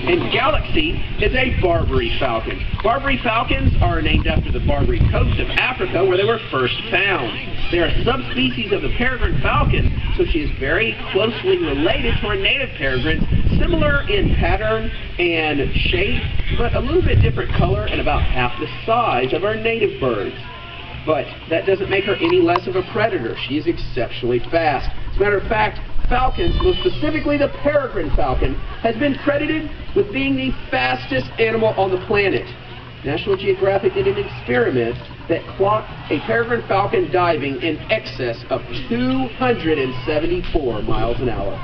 And Galaxy is a Barbary falcon. Barbary falcons are named after the Barbary coast of Africa where they were first found. They are a subspecies of the Peregrine Falcon, so she is very closely related to our native peregrines, similar in pattern and shape, but a little bit different color and about half the size of our native birds. But that doesn't make her any less of a predator. She is exceptionally fast. As a matter of fact, falcons, most specifically the Peregrine Falcon, has been credited with being the fastest animal on the planet. National Geographic did an experiment that clocked a Peregrine Falcon diving in excess of 274 miles an hour,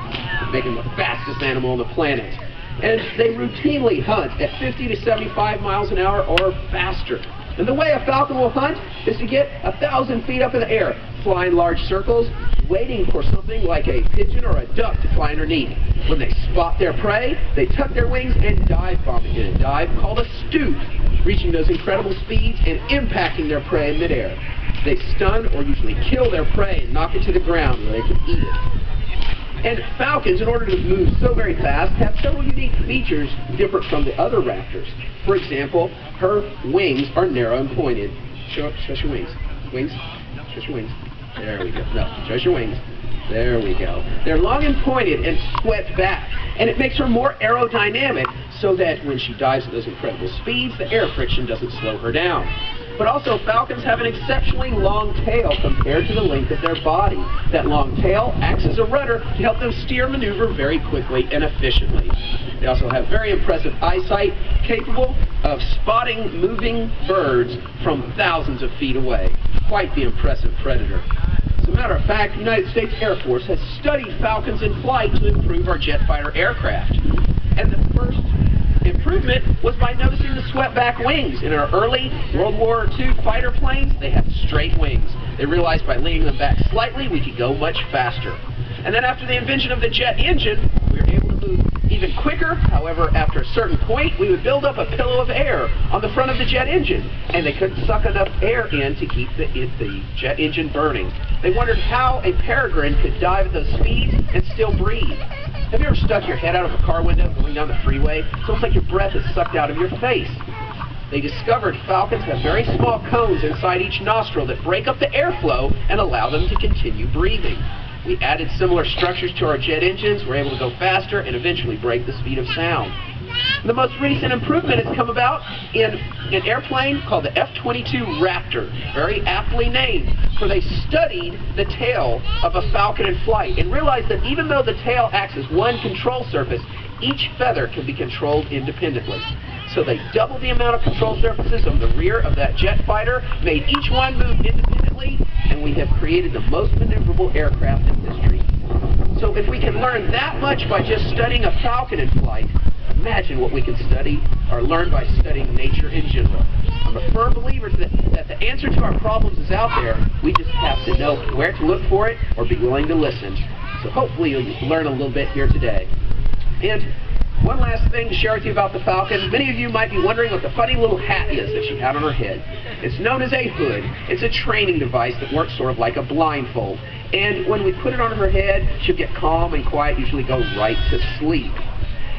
making the fastest animal on the planet. And they routinely hunt at 50 to 75 miles an hour or faster. And the way a falcon will hunt is to get 1,000 feet up in the air, fly in large circles, waiting for something like a pigeon or a duck to fly underneath. When they spot their prey, they tuck their wings and dive bomb it in a dive called a stoop, reaching those incredible speeds and impacting their prey in midair. They stun or usually kill their prey and knock it to the ground where they can eat it. And falcons, in order to move so very fast, have several unique features different from the other raptors. For example, her wings are narrow and pointed. Show us your wings. Wings. Show us your wings. There we go. No, show us your wings. There we go. They're long and pointed and swept back. And it makes her more aerodynamic so that when she dives at those incredible speeds, the air friction doesn't slow her down. But also, falcons have an exceptionally long tail compared to the length of their body. That long tail acts as a rudder to help them steer maneuver very quickly and efficiently. They also have very impressive eyesight, capable of spotting moving birds from thousands of feet away. Quite the impressive predator. As a matter of fact, the United States Air Force has studied falcons in flight to improve our jet fighter aircraft. And the first improvement was by noticing the swept-back wings. In our early World War II fighter planes, they had straight wings. They realized by leaning them back slightly, we could go much faster. And then after the invention of the jet engine, we were able to move even quicker. However, after a certain point, we would build up a pillow of air on the front of the jet engine, and they couldn't suck enough air in to keep the jet engine burning. They wondered how a peregrine could dive at those speeds and still breathe. Have you ever stuck your head out of a car window going down the freeway? It's almost like your breath is sucked out of your face. They discovered falcons have very small cones inside each nostril that break up the airflow and allow them to continue breathing. We added similar structures to our jet engines. We're able to go faster and eventually break the speed of sound. The most recent improvement has come about in an airplane called the F-22 Raptor, very aptly named, for they studied the tail of a falcon in flight and realized that even though the tail acts as one control surface, each feather can be controlled independently. So they doubled the amount of control surfaces on the rear of that jet fighter, made each one move independently, and we have created the most maneuverable aircraft in history. So if we can learn that much by just studying a falcon in flight, imagine what we can study or learn by studying nature in general. I'm a firm believer that the answer to our problems is out there. We just have to know where to look for it or be willing to listen. So hopefully you'll learn a little bit here today. And one last thing to share with you about the falcon. Many of you might be wondering what the funny little hat is that she had on her head. It's known as a hood. It's a training device that works sort of like a blindfold. And when we put it on her head, she'll get calm and quiet, usually go right to sleep.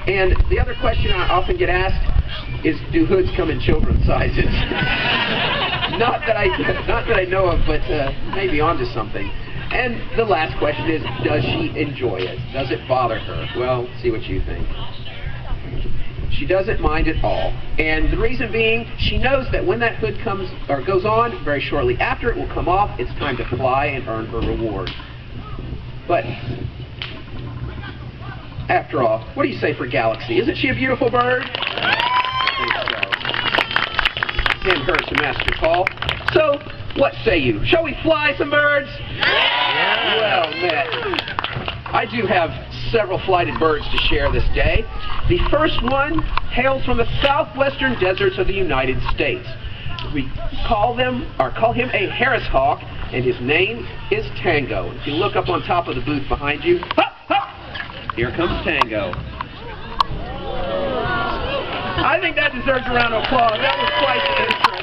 And the other question I often get asked is, do hoods come in children's sizes? not that I know of, but maybe onto something. And the last question is, does she enjoy it? Does it bother her? Well, see what you think. She doesn't mind at all. And the reason being, she knows that when that hood comes or goes on, very shortly after it will come off, it's time to fly and earn her reward. But after all, what do you say for Galaxy? Isn't she a beautiful bird? I think so. Send her to Master Call. So, what say you? Shall we fly some birds? Yeah. Well met. I do have several flighted birds to share this day. The first one hails from the southwestern deserts of the United States. We call him a Harris hawk, and his name is Tango. If you look up on top of the booth behind you, hop, hop, here comes Tango. I think that deserves a round of applause. That was quite the intro.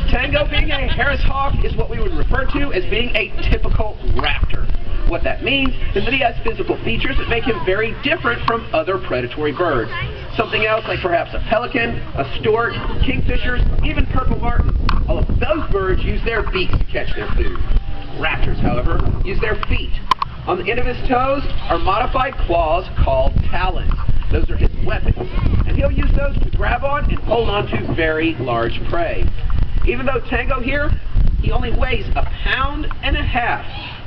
Tango, being a Harris hawk, is what we would refer to as being a typical raptor. What that means is that he has physical features that make him very different from other predatory birds. Something else like perhaps a pelican, a stork, kingfishers, even purple martins. All of those birds use their beaks to catch their food. Raptors, however, use their feet. On the end of his toes are modified claws called talons. Those are his weapons, and he'll use those to grab on and hold on to very large prey. Even though Tango here, he only weighs 1.5 pounds,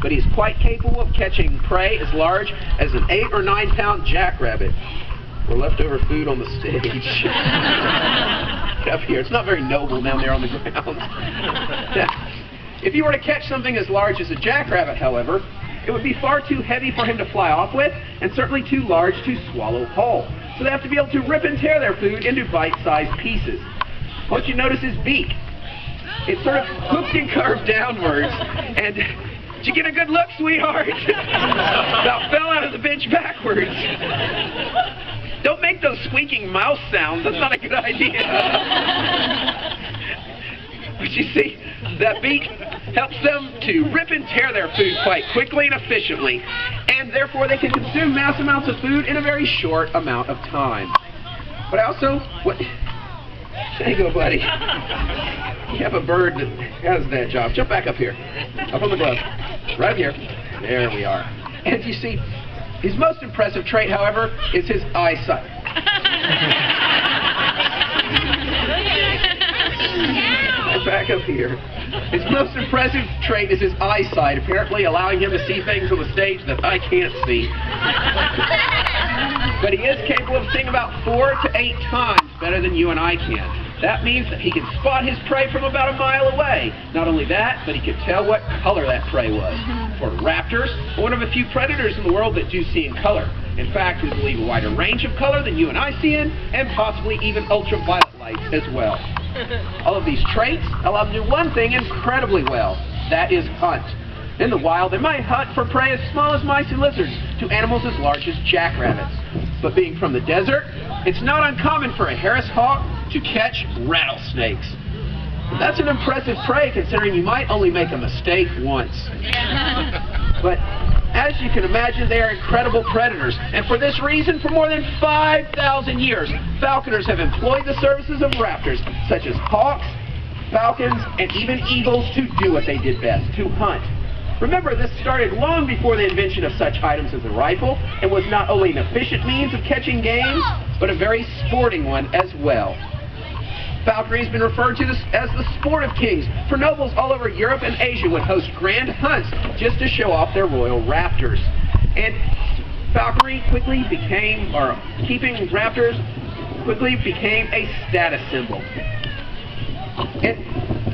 but he's quite capable of catching prey as large as an 8 or 9 pound jackrabbit. Or leftover food on the stage. Up here, it's not very noble down there on the ground. If you were to catch something as large as a jackrabbit, however, it would be far too heavy for him to fly off with, and certainly too large to swallow whole. So they have to be able to rip and tear their food into bite-sized pieces. Once you notice his beak, it's sort of hooked and curved downwards, and did you get a good look, sweetheart? About fell out of the bench backwards. Don't make those squeaking mouse sounds, that's not a good idea. But you see, that beak helps them to rip and tear their food quite quickly and efficiently, and therefore they can consume mass amounts of food in a very short amount of time. But also, Tango, buddy, you have a bird that has that job. Jump back up here, up on the glove, right here. There we are. And you see, his most impressive trait, however, is his eyesight. Back up here. His most impressive trait is his eyesight, apparently allowing him to see things on the stage that I can't see. But he is capable of seeing about 4 to 8 times better than you and I can. That means that he can spot his prey from about 1 mile away. Not only that, but he can tell what color that prey was. For raptors, one of a few predators in the world that do see in color. In fact, we believe a wider range of color than you and I see in, and possibly even ultraviolet lights as well. All of these traits allow them to do one thing incredibly well. That is hunt. In the wild, they might hunt for prey as small as mice and lizards to animals as large as jackrabbits. But being from the desert, it's not uncommon for a Harris hawk to catch rattlesnakes. That's an impressive prey considering you might only make a mistake once. But as you can imagine, they are incredible predators, and for this reason, for more than 5,000 years, falconers have employed the services of raptors, such as hawks, falcons, and even eagles to do what they did best, to hunt. Remember, this started long before the invention of such items as the rifle, and was not only an efficient means of catching game, but a very sporting one as well. Falconry has been referred to as the sport of kings, for nobles all over Europe and Asia would host grand hunts just to show off their royal raptors. And falconry quickly became, or keeping raptors quickly became a status symbol. And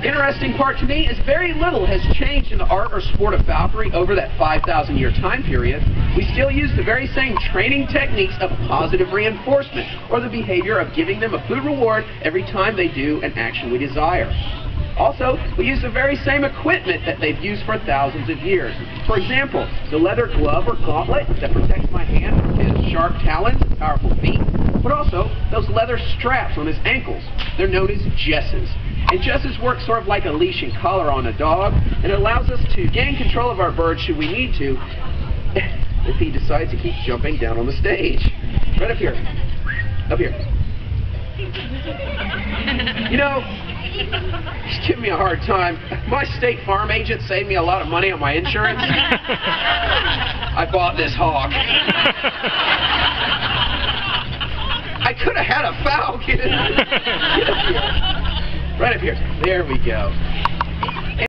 interesting part to me is very little has changed in the art or sport of falconry over that 5,000 year time period. We still use the very same training techniques of positive reinforcement, or the behavior of giving them a food reward every time they do an action we desire. Also, we use the very same equipment that they've used for thousands of years. For example, the leather glove or gauntlet that protects my hand from his sharp talons and powerful feet, but also those leather straps on his ankles. They're known as jesses. And jesses work sort of like a leash and collar on a dog, and it allows us to gain control of our bird should we need to, if he decides to keep jumping down on the stage. Right up here. Up here. You know, he's giving me a hard time. My State Farm agent saved me a lot of money on my insurance. I bought this hawk. I could have had a falcon. Get up here. Right up here. There we go.